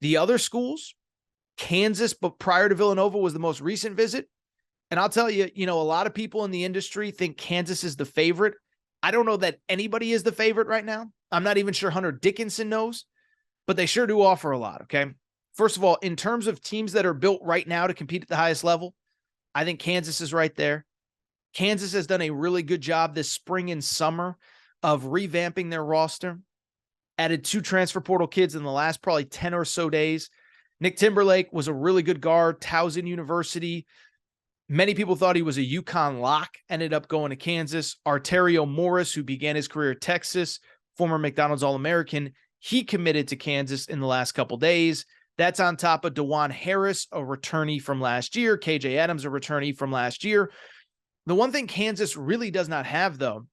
The other schools, Kansas, but prior to Villanova was the most recent visit. And I'll tell you, a lot of people in the industry think Kansas is the favorite. I don't know that anybody is the favorite right now. I'm not even sure Hunter Dickinson knows, but they sure do offer a lot, okay? First of all, in terms of teams that are built right now to compete at the highest level, I think Kansas is right there. Kansas has done a really good job this spring and summer of revamping their roster. Added 2 transfer portal kids in the last probably 10 or so days. Nick Timberlake was a really good guard, Towson University. Many people thought he was a UConn lock, ended up going to Kansas. Arterio Morris, who began his career at Texas, former McDonald's All-American, he committed to Kansas in the last couple days. That's on top of DeJuan Harris, a returnee from last year. KJ Adams, a returnee from last year. The one thing Kansas really does not have, though,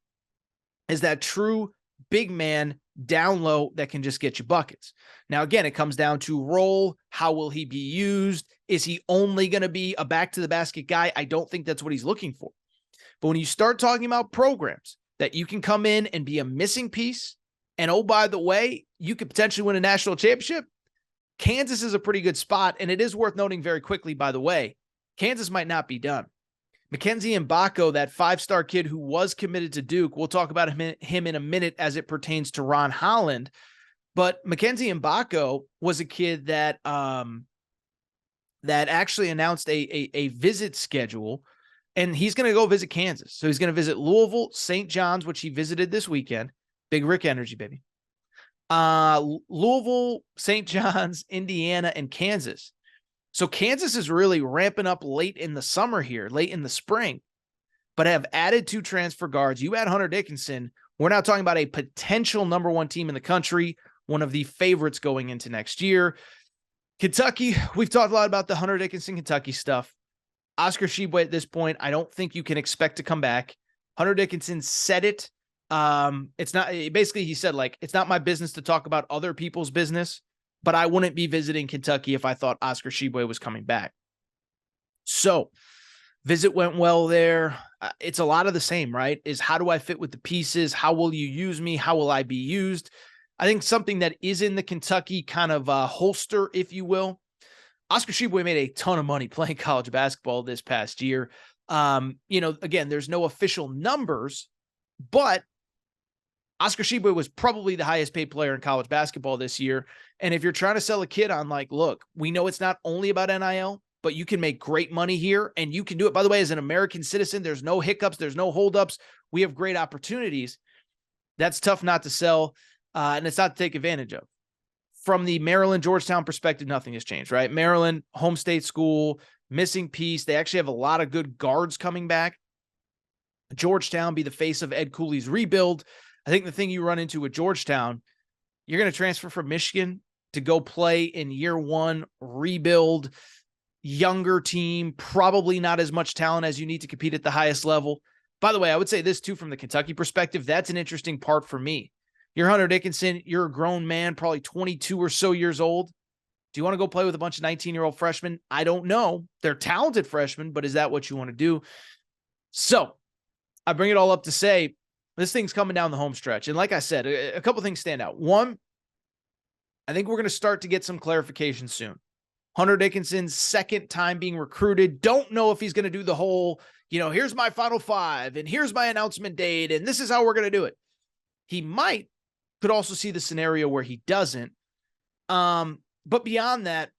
is that true big man down low that can just get you buckets. Now, again, it comes down to role. How will he be used? Is he only going to be a back-to-the-basket guy? I don't think that's what he's looking for. But when you start talking about programs that you can come in and be a missing piece, and oh, by the way, you could potentially win a national championship, Kansas is a pretty good spot, and it is worth noting very quickly, by the way, Kansas might not be done. Mackenzie Mbako, that 5-star kid who was committed to Duke, we'll talk about him in a minute as it pertains to Ron Holland, but Mackenzie Mbako was a kid that actually announced a visit schedule And he's going to go visit Kansas. So he's going to visit Louisville, St. John's, which he visited this weekend. Big Rick energy, baby. Louisville, St. John's, Indiana, and Kansas. So Kansas is really ramping up late in the summer here, late in the spring, but have added 2 transfer guards. You add Hunter Dickinson. We're now talking about a potential number 1 team in the country, one of the favorites going into next year. Kentucky, we've talked a lot about the Hunter Dickinson, Kentucky stuff. Oscar Tshiebwe at this point, I don't think you can expect to come back. Hunter Dickinson said it. It's not, basically he said, like, it's not my business to talk about other people's business, but I wouldn't be visiting Kentucky if I thought Oscar Tshiebwe was coming back. So visit went well there. It's a lot of the same, right? Is how do I fit with the pieces? How will you use me? How will I be used? I think something that is in the Kentucky kind of holster, if you will. Oscar Tshiebwe made a ton of money playing college basketball this past year. Again, there's no official numbers, but Oscar Tshiebwe was probably the highest paid player in college basketball this year. And if you're trying to sell a kid on, like, look, we know it's not only about NIL, but you can make great money here and you can do it. By the way, as an American citizen, there's no hiccups. There's no holdups. We have great opportunities. That's tough not to sell. And it's not to take advantage of. From the Maryland, Georgetown perspective, nothing has changed, right? Maryland, home state school, missing piece. They actually have a lot of good guards coming back. Georgetown be the face of Ed Cooley's rebuild. I think the thing you run into with Georgetown, you're going to transfer from Michigan to go play in year 1, rebuild, younger team, probably not as much talent as you need to compete at the highest level. By the way, I would say this too, from the Kentucky perspective, that's an interesting part for me. You're Hunter Dickinson. You're a grown man, probably 22 or so years old. Do you want to go play with a bunch of 19-year-old freshmen? I don't know. They're talented freshmen, but is that what you want to do? So I bring it all up to say, this thing's coming down the home stretch. And like I said, a couple things stand out. One, I think we're going to start to get some clarification soon. Hunter Dickinson's second time being recruited. Don't know if he's going to do the whole, here's my Final 5 and here's my announcement date and this is how we're going to do it. He could also see the scenario where he doesn't. But beyond that,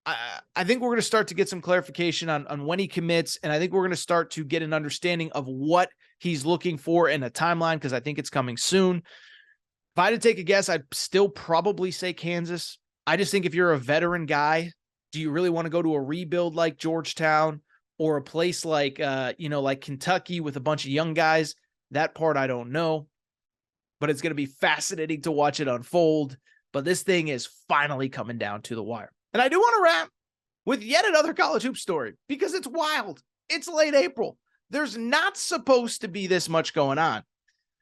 I think we're going to start to get some clarification on when he commits. And I think we're going to start to get an understanding of what he's looking for in a timeline, because I think it's coming soon. If I had to take a guess, I'd still probably say Kansas. I just think if you're a veteran guy, do you really want to go to a rebuild like Georgetown or a place like, like Kentucky with a bunch of young guys? That part I don't know, but it's going to be fascinating to watch it unfold. But this thing is finally coming down to the wire. And I do want to wrap with yet another college hoop story because it's wild. It's late April. There's not supposed to be this much going on.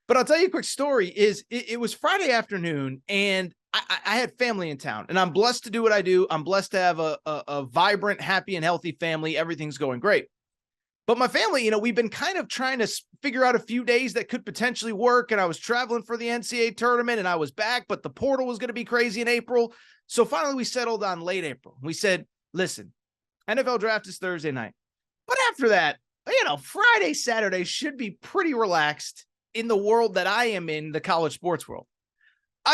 But I'll tell you a quick story. It was Friday afternoon, and I had family in town, and I'm blessed to do what I do. I'm blessed to have a vibrant, happy, and healthy family. Everything's going great. But my family, we've been kind of trying to figure out a few days that could potentially work, and I was traveling for the NCAA tournament, and I was back, but the portal was going to be crazy in April. So finally, we settled on late April. We said, listen, NFL draft is Thursday night. But after that, Friday, Saturday should be pretty relaxed in the world that I am in, the college sports world.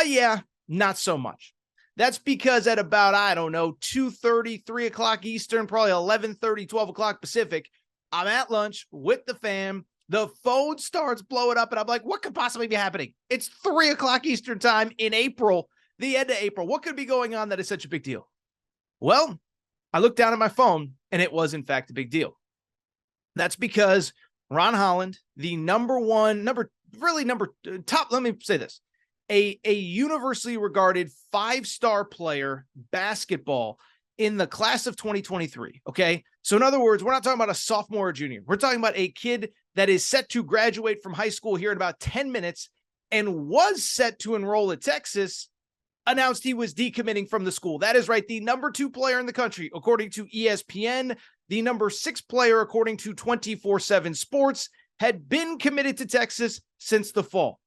Yeah, not so much. That's because at about, 2:30, 3 o'clock Eastern, probably 11:30, 12 o'clock Pacific, I'm at lunch with the fam. The phone starts blowing up, and I'm like, what could possibly be happening? It's 3 o'clock Eastern time in April, the end of April. What could be going on that is such a big deal? Well, I looked down at my phone, and it was, in fact, a big deal. That's because Ron Holland, the top, let me say this, a universally regarded 5-star player basketball in the class of 2023, okay? So in other words, we're not talking about a sophomore or junior. We're talking about a kid that is set to graduate from high school here in about 10 minutes and was set to enroll at Texas, announced he was decommitting from the school. That is right, the number 2 player in the country, according to ESPN, the number 6 player, according to 24/7 Sports, had been committed to Texas since the fall,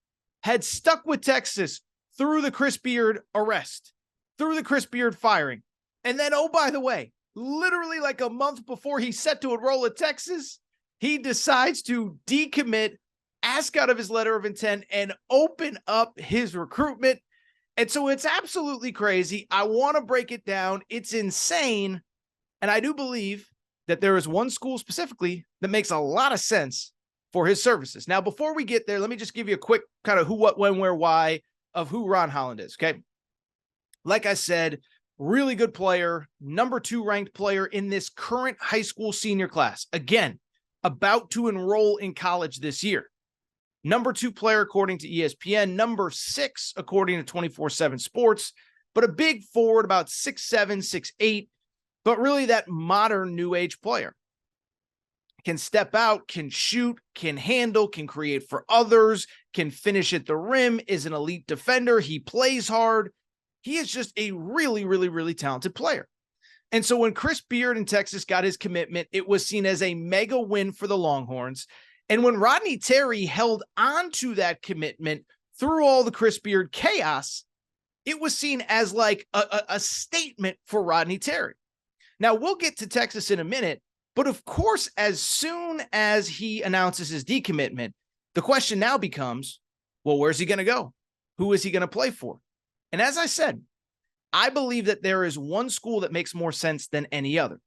had stuck with Texas through the Chris Beard arrest, through the Chris Beard firing. And then, oh, by the way, literally like a month before he's set to enroll at Texas, he decides to decommit, ask out of his letter of intent, and open up his recruitment. And so it's absolutely crazy. I want to break it down. It's insane. And I do believe that there is one school specifically that makes a lot of sense for his services. Now, before we get there, let me just give you a quick kind of who, what, when, where, why of who Ron Holland is, okay? Like I said, really good player, number 2 ranked player in this current high school senior class. Again, about to enroll in college this year. Number 2 player according to ESPN, number 6 according to 24/7 Sports, but a big forward, about 6'7", 6'8", but really that modern new age player. Can step out, can shoot, can handle, can create for others, can finish at the rim, is an elite defender. He plays hard. He is just a really, really, really talented player. And so when Chris Beard in Texas got his commitment, it was seen as a mega win for the Longhorns. And when Rodney Terry held on to that commitment through all the Chris Beard chaos, it was seen as like a statement for Rodney Terry. Now, we'll get to Texas in a minute, but of course, as soon as he announces his decommitment, the question now becomes, well, where's he going to go? Who is he going to play for? And as I said, I believe that there is one school that makes more sense than any other.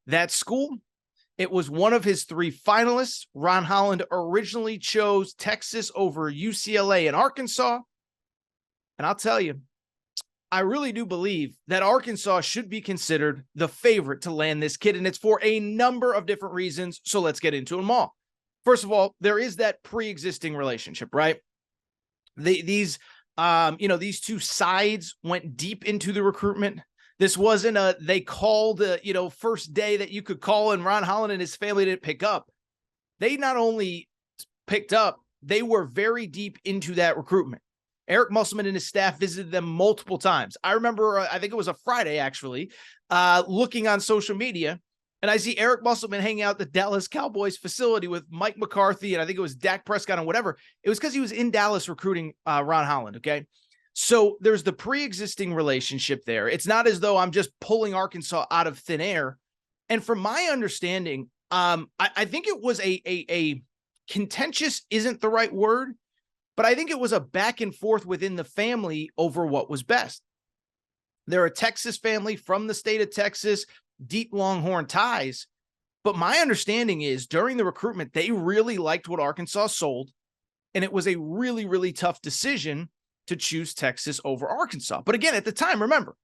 That school, it was one of his 3 finalists. Ron Holland originally chose Texas over UCLA and Arkansas. And I'll tell you, I really do believe that Arkansas should be considered the favorite to land this kid, and it's for a number of different reasons, so let's get into them all. First of all, there is that pre-existing relationship, right? These 2 sides went deep into the recruitment. This wasn't they called, first day that you could call and Ron Holland and his family didn't pick up. They not only picked up, they were very deep into that recruitment. Eric Musselman and his staff visited them multiple times. I remember, I think it was a Friday, actually, looking on social media, and I see Eric Musselman hanging out at the Dallas Cowboys facility with Mike McCarthy, and I think it was Dak Prescott and whatever. It was because he was in Dallas recruiting Ron Holland, okay? So there's the pre-existing relationship there. It's not as though I'm just pulling Arkansas out of thin air. And from my understanding, I think it was a contentious isn't the right word, but I think it was a back and forth within the family over what was best. They're a Texas family from the state of Texas, deep Longhorn ties. But my understanding is during the recruitment, they really liked what Arkansas sold. And it was a really, really tough decision to choose Texas over Arkansas. But again, at the time, remember,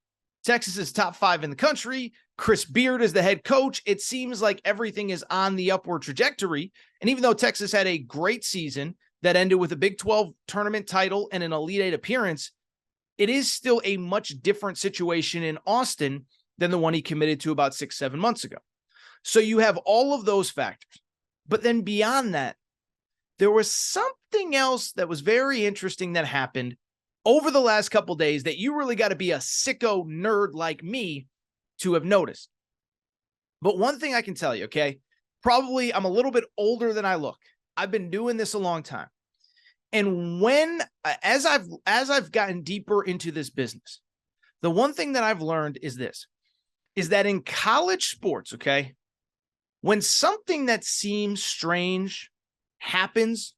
Texas is top 5 in the country. Chris Beard is the head coach. It seems like everything is on the upward trajectory. And even though Texas had a great season that ended with a Big 12 tournament title and an Elite 8 appearance, it is still a much different situation in Austin than the one he committed to about 6-7 months ago. So you have all of those factors. But then beyond that, there was something else that was very interesting that happened over the last couple days that you really got to be a sicko nerd like me to have noticed. But one thing I can tell you, okay, probably I'm a little bit older than I look. I've been doing this a long time. And as I've gotten deeper into this business, the one thing that I've learned is this, is that in college sports, okay, when something that seems strange happens,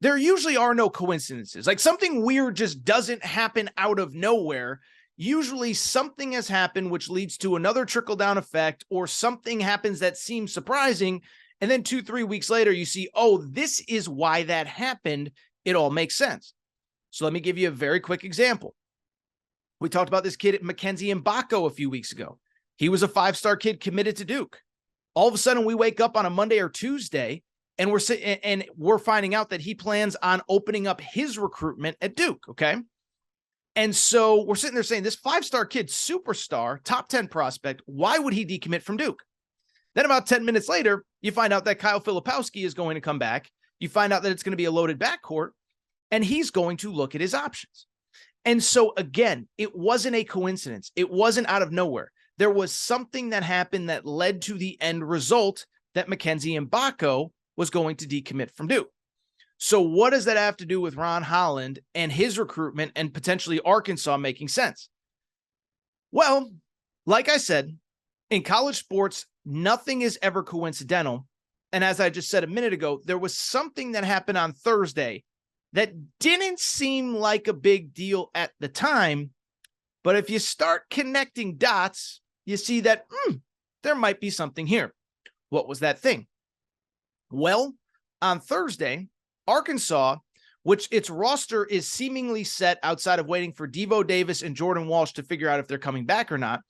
there usually are no coincidences. Like something weird just doesn't happen out of nowhere. Usually something has happened which leads to another trickle-down effect, or something happens that seems surprising. And then 2-3 weeks later, you see, oh, this is why that happened. It all makes sense. So let me give you a very quick example. We talked about this kid at Mackenzie Mbako a few weeks ago. He was a 5-star kid committed to Duke. All of a sudden, we wake up on a Monday or Tuesday, and we're finding out that he plans on opening up his recruitment at Duke, okay? And so we're sitting there saying, this 5-star kid, superstar, top 10 prospect, why would he decommit from Duke? Then about 10 minutes later, you find out that Kyle Filipowski is going to come back. You find out that it's going to be a loaded backcourt, and he's going to look at his options. And so, again, it wasn't a coincidence. It wasn't out of nowhere. There was something that happened that led to the end result that Mackenzie Mbako was going to decommit from Duke. So what does that have to do with Ron Holland and his recruitment and potentially Arkansas making sense? Well, like I said, in college sports, nothing is ever coincidental. And as I just said a minute ago, there was something that happened on Thursday that didn't seem like a big deal at the time. But if you start connecting dots, you see that there might be something here. What was that thing? Well, on Thursday, Arkansas, which its roster is seemingly set outside of waiting for Devo Davis and Jordan Walsh to figure out if they're coming back or not,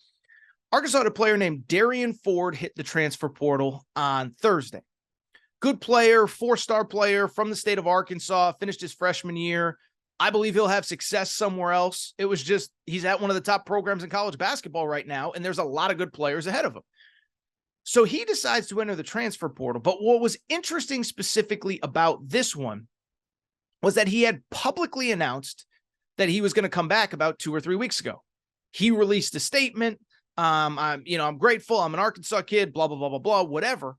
Arkansas had a player named Darian Ford hit the transfer portal on Thursday. Good player, 4-star player from the state of Arkansas, finished his freshman year. I believe he'll have success somewhere else. It was just, he's at one of the top programs in college basketball right now, and there's a lot of good players ahead of him. So he decides to enter the transfer portal. But what was interesting specifically about this one was that he had publicly announced that he was going to come back about 2 or 3 weeks ago. He released a statement. I'm grateful. I'm an Arkansas kid, blah, blah, blah, blah, blah, whatever.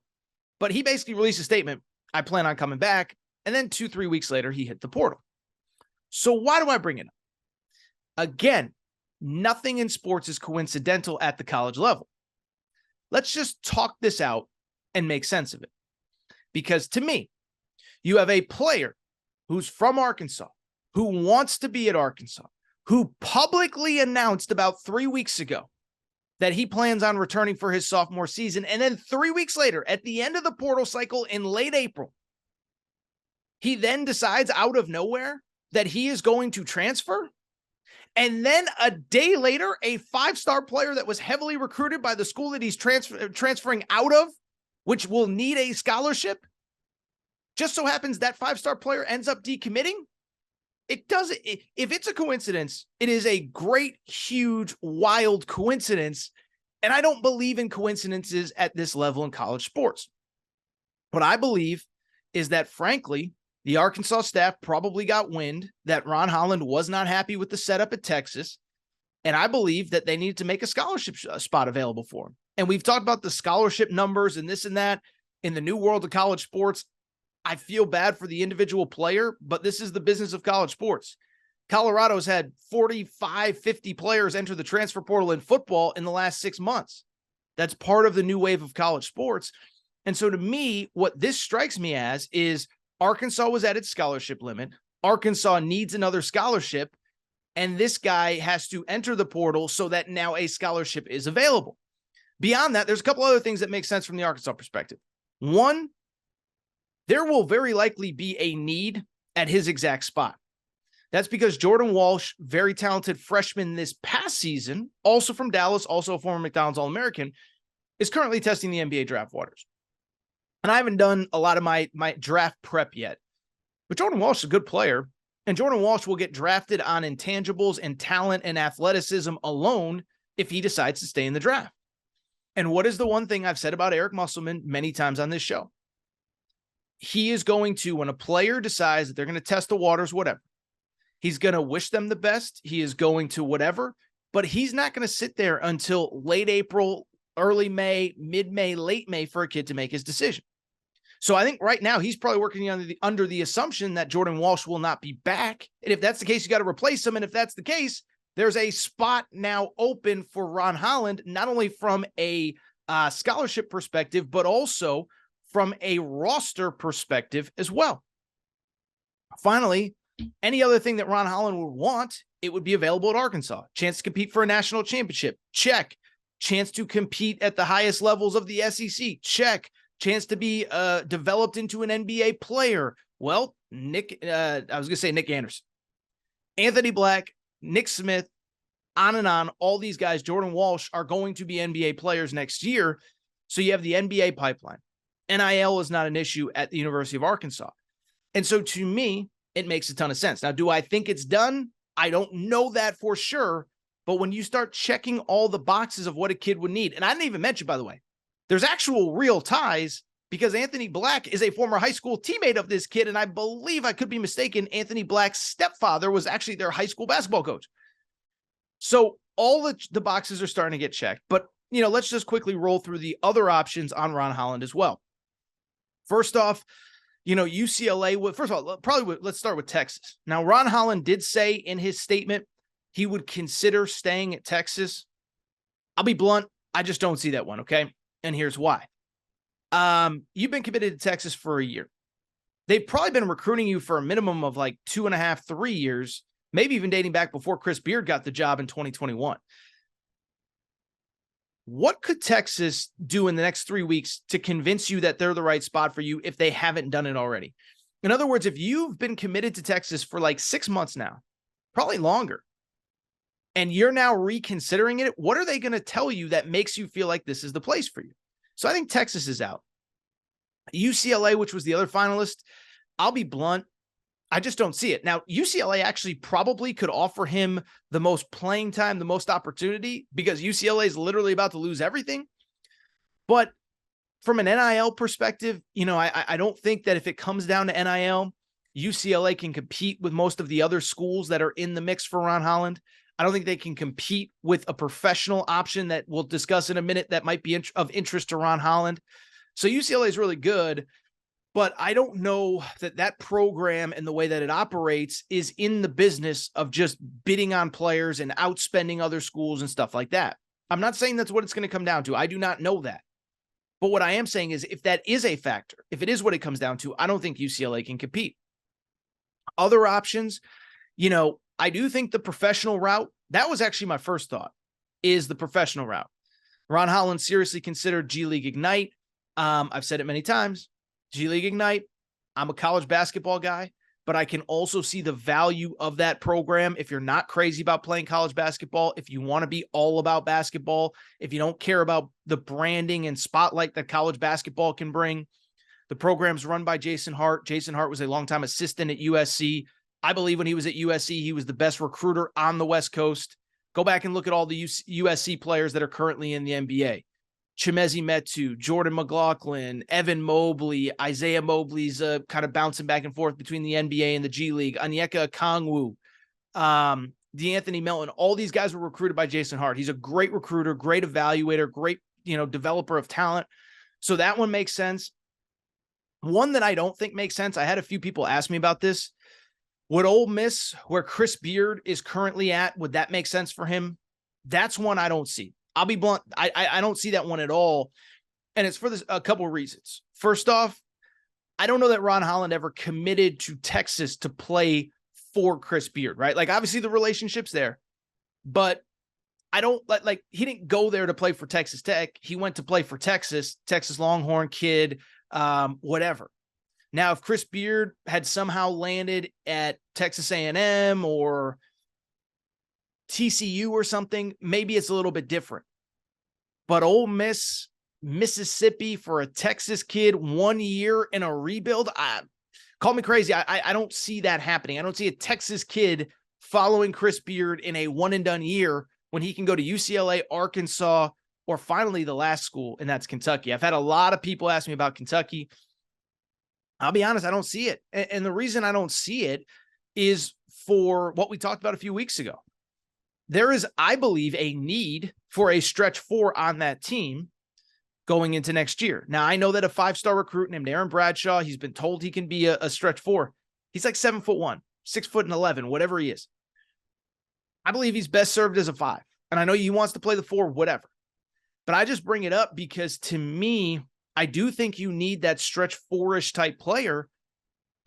But he basically released a statement. I plan on coming back. And then 2-3 weeks later, he hit the portal. So why do I bring it up? Again, nothing in sports is coincidental at the college level. Let's just talk this out and make sense of it. Because to me, you have a player who's from Arkansas, who wants to be at Arkansas, who publicly announced about 3 weeks ago that he plans on returning for his sophomore season. And then 3 weeks later, at the end of the portal cycle in late April, he then decides out of nowhere that he is going to transfer. And then a day later, a 5-star player that was heavily recruited by the school that he's transferring out of, which will need a scholarship, just so happens that 5-star player ends up decommitting. It doesn't. If it's a coincidence, it is a great, huge, wild coincidence. And I don't believe in coincidences at this level in college sports. What I believe is that, frankly, the Arkansas staff probably got wind that Ron Holland was not happy with the setup at Texas. And I believe that they needed to make a scholarship spot available for him. And we've talked about the scholarship numbers and this and that in the new world of college sports. I feel bad for the individual player, but this is the business of college sports. Colorado's had 45, 50 players enter the transfer portal in football in the last 6 months. That's part of the new wave of college sports. And so to me, what this strikes me as is Arkansas was at its scholarship limit. Arkansas needs another scholarship, and this guy has to enter the portal so that now a scholarship is available. Beyond that, there's a couple other things that make sense from the Arkansas perspective. One, there will very likely be a need at his exact spot. That's because Jordan Walsh, very talented freshman this past season, also from Dallas, also a former McDonald's All-American, is currently testing the NBA draft waters. And I haven't done a lot of my draft prep yet, but Jordan Walsh is a good player, and Jordan Walsh will get drafted on intangibles and talent and athleticism alone if he decides to stay in the draft. And what is the one thing I've said about Eric Musselman many times on this show? He is going to, when a player decides that they're going to test the waters, whatever, he's going to wish them the best. He is going to whatever, but he's not going to sit there until late April, early May, mid-May, late May for a kid to make his decision. So I think right now he's probably working under the assumption that Jordan Walsh will not be back. And if that's the case, you got to replace him. And if that's the case, there's a spot now open for Ron Holland, not only from a scholarship perspective, but also from a roster perspective as well. Finally, any other thing that Ron Holland would want, it would be available at Arkansas. Chance to compete for a national championship. Check. Chance to compete at the highest levels of the SEC. Check. Chance to be developed into an NBA player. Well, Nick Anderson, Anthony Black, Nick Smith, on and on. All these guys, Jordan Walsh, are going to be NBA players next year. So you have the NBA pipeline. NIL is not an issue at the University of Arkansas. And so to me, it makes a ton of sense. Now, do I think it's done? I don't know that for sure. But when you start checking all the boxes of what a kid would need, and I didn't even mention, by the way, there's actual real ties because Anthony Black is a former high school teammate of this kid. And I believe, I could be mistaken, Anthony Black's stepfather was actually their high school basketball coach. So all the boxes are starting to get checked. But, let's just quickly roll through the other options on Ron Holland as well. First off, UCLA, first of all, let's start with Texas. Now, Ron Holland did say in his statement he would consider staying at Texas. I'll be blunt. I just don't see that one. Okay. And here's why. You've been committed to Texas for a year. They've probably been recruiting you for a minimum of like 2.5, 3 years, maybe even dating back before Chris Beard got the job in 2021. What could Texas do in the next 3 weeks to convince you that they're the right spot for you if they haven't done it already? In other words, if you've been committed to Texas for like 6 months now, probably longer, and you're now reconsidering it, what are they going to tell you that makes you feel like this is the place for you? So I think Texas is out. UCLA, which was the other finalist, I'll be blunt, I just don't see it. Now, UCLA actually probably could offer him the most playing time, the most opportunity, because UCLA is literally about to lose everything. But from an NIL perspective, I don't think that if it comes down to NIL, UCLA can compete with most of the other schools that are in the mix for Ron Holland. I don't think they can compete with a professional option that we'll discuss in a minute that might be of interest to Ron Holland. So UCLA is really good, but I don't know that program and the way that it operates is in the business of just bidding on players and outspending other schools and stuff like that. I'm not saying that's what it's going to come down to. I do not know that. But what I am saying is if that is a factor, if it is what it comes down to, I don't think UCLA can compete. Other options, I do think the professional route, that was actually my first thought, is the professional route. Ron Holland seriously considered G League Ignite. I've said it many times. G League Ignite, I'm a college basketball guy, but I can also see the value of that program if you're not crazy about playing college basketball, if you want to be all about basketball, if you don't care about the branding and spotlight that college basketball can bring. The program's run by Jason Hart. Jason Hart was a longtime assistant at USC. I believe when he was at USC, he was the best recruiter on the West Coast. Go back and look at all the USC players that are currently in the NBA. Chimezi Metu, Jordan McLaughlin, Evan Mobley, Isaiah Mobley's kind of bouncing back and forth between the NBA and the G League. Onyeka Okongwu, DeAnthony Melton, all these guys were recruited by Jason Hart. He's a great recruiter, great evaluator, great, developer of talent. So that one makes sense. One that I don't think makes sense, I had a few people ask me about this. Would Ole Miss, where Chris Beard is currently at, would that make sense for him? That's one I don't see. I'll be blunt. I don't see that one at all. And it's for a couple of reasons. First off, I don't know that Ron Holland ever committed to Texas to play for Chris Beard, right? Like, obviously the relationship's there, but I don't like he didn't go there to play for Texas Tech. He went to play for Texas Longhorn kid, whatever. Now, if Chris Beard had somehow landed at Texas A&M or TCU or something, maybe it's a little bit different. But Ole Miss, Mississippi for a Texas kid 1 year in a rebuild, call me crazy. I don't see that happening. I don't see a Texas kid following Chris Beard in a one and done year when he can go to UCLA, Arkansas, or finally the last school, and that's Kentucky. I've had a lot of people ask me about Kentucky. I'll be honest, I don't see it. And the reason I don't see it is for what we talked about a few weeks ago. There is, I believe, a need for a stretch four on that team going into next year. Now, I know that a 5-star recruit named Aaron Bradshaw, he's been told he can be a stretch four. He's like 7'1", 6'11", whatever he is. I believe he's best served as a 5. And I know he wants to play the 4, whatever. But I just bring it up because to me, I do think you need that stretch 4-ish type player.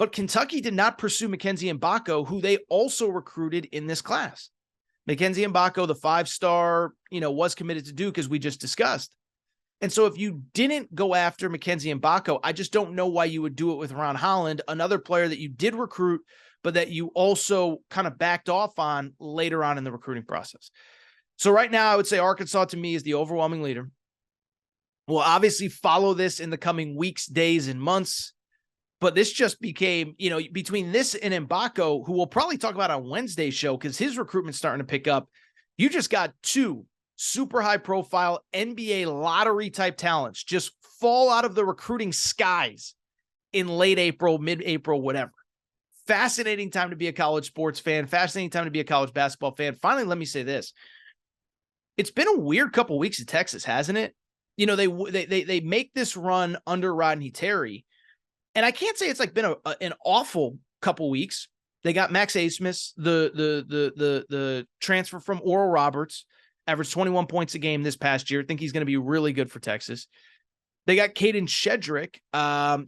But Kentucky did not pursue Mackenzie Mbako, who they also recruited in this class. Mackenzie Mbako, the 5-star, was committed to Duke, as we just discussed. And so if you didn't go after Mackenzie Mbako, I just don't know why you would do it with Ron Holland, another player that you did recruit, but that you also kind of backed off on later on in the recruiting process. So right now, I would say Arkansas to me is the overwhelming leader. We'll obviously follow this in the coming weeks, days, and months. But this just became, between this and Mbako, who we'll probably talk about on Wednesday's show because his recruitment's starting to pick up. You just got 2 super high-profile NBA lottery-type talents just fall out of the recruiting skies in late April, mid-April, whatever. Fascinating time to be a college sports fan. Fascinating time to be a college basketball fan. Finally, let me say this. It's been a weird couple of weeks in Texas, hasn't it? They make this run under Rodney Terry. And I can't say it's like been an awful couple weeks. They got Max Asmus, the transfer from Oral Roberts, averaged 21 points a game this past year. I think he's going to be really good for Texas. They got Caden Shedrick,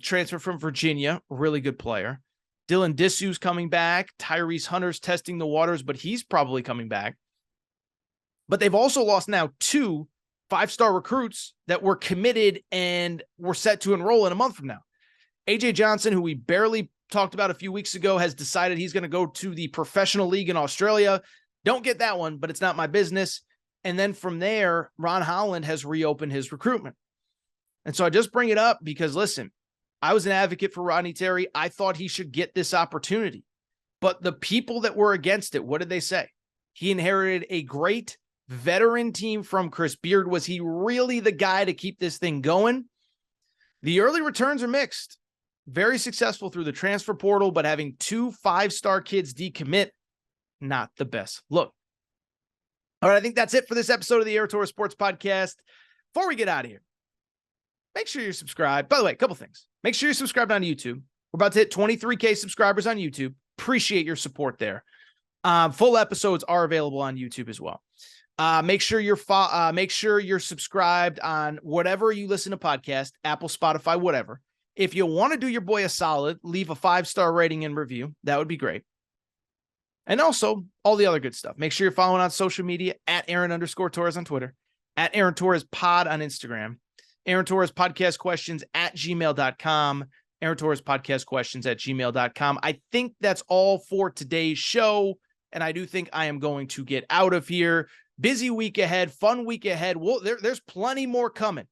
transfer from Virginia, really good player. Dylan Disu's coming back. Tyrese Hunter's testing the waters, but he's probably coming back. But they've also lost now 2 5-star recruits that were committed and were set to enroll in a month from now. AJ Johnson, who we barely talked about a few weeks ago, has decided he's going to go to the professional league in Australia. Don't get that one, but it's not my business. And then from there, Ron Holland has reopened his recruitment. And so I just bring it up because, listen, I was an advocate for Rodney Terry. I thought he should get this opportunity. But the people that were against it, what did they say? He inherited a great veteran team from Chris Beard. Was he really the guy to keep this thing going? The early returns are mixed. Very successful through the transfer portal, but having 2 5-star kids decommit, not the best look. All right, I think that's it for this episode of the Aaron Torres Sports Podcast. Before we get out of here, make sure you're subscribed. By the way, a couple things. Make sure you're subscribed on YouTube. We're about to hit 23K subscribers on YouTube. Appreciate your support there. Full episodes are available on YouTube as well. Make sure you're subscribed on whatever you listen to podcast, Apple, Spotify, whatever. If you want to do your boy a solid, leave a 5-star rating and review. That would be great. And also all the other good stuff. Make sure you're following on social media at Aaron_Torres on Twitter, at Aaron Torres Pod on Instagram, Aaron Torres Podcast Questions at gmail.com, Aaron Torres Podcast Questions at gmail.com. I think that's all for today's show. And I do think I am going to get out of here. Busy week ahead, fun week ahead. There's plenty more coming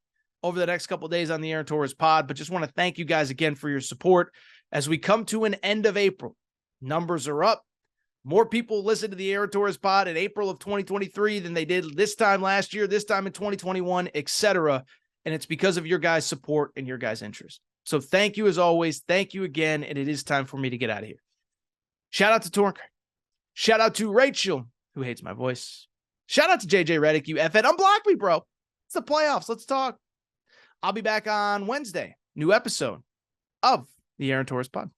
over the next couple of days on the Aaron Torres Pod, but just want to thank you guys again for your support as we come to an end of April. Numbers are up. More people listen to the Aaron Torres Pod in April of 2023 than they did this time last year, this time in 2021, etc. And it's because of your guys' support and your guys' interest. So thank you as always. Thank you again. And it is time for me to get out of here. Shout out to Torque. Shout out to Rachel, who hates my voice. Shout out to JJ Redick, you F-head. Unblock me, bro. It's the playoffs. Let's talk. I'll be back on Wednesday. New episode of the Aaron Torres Pod.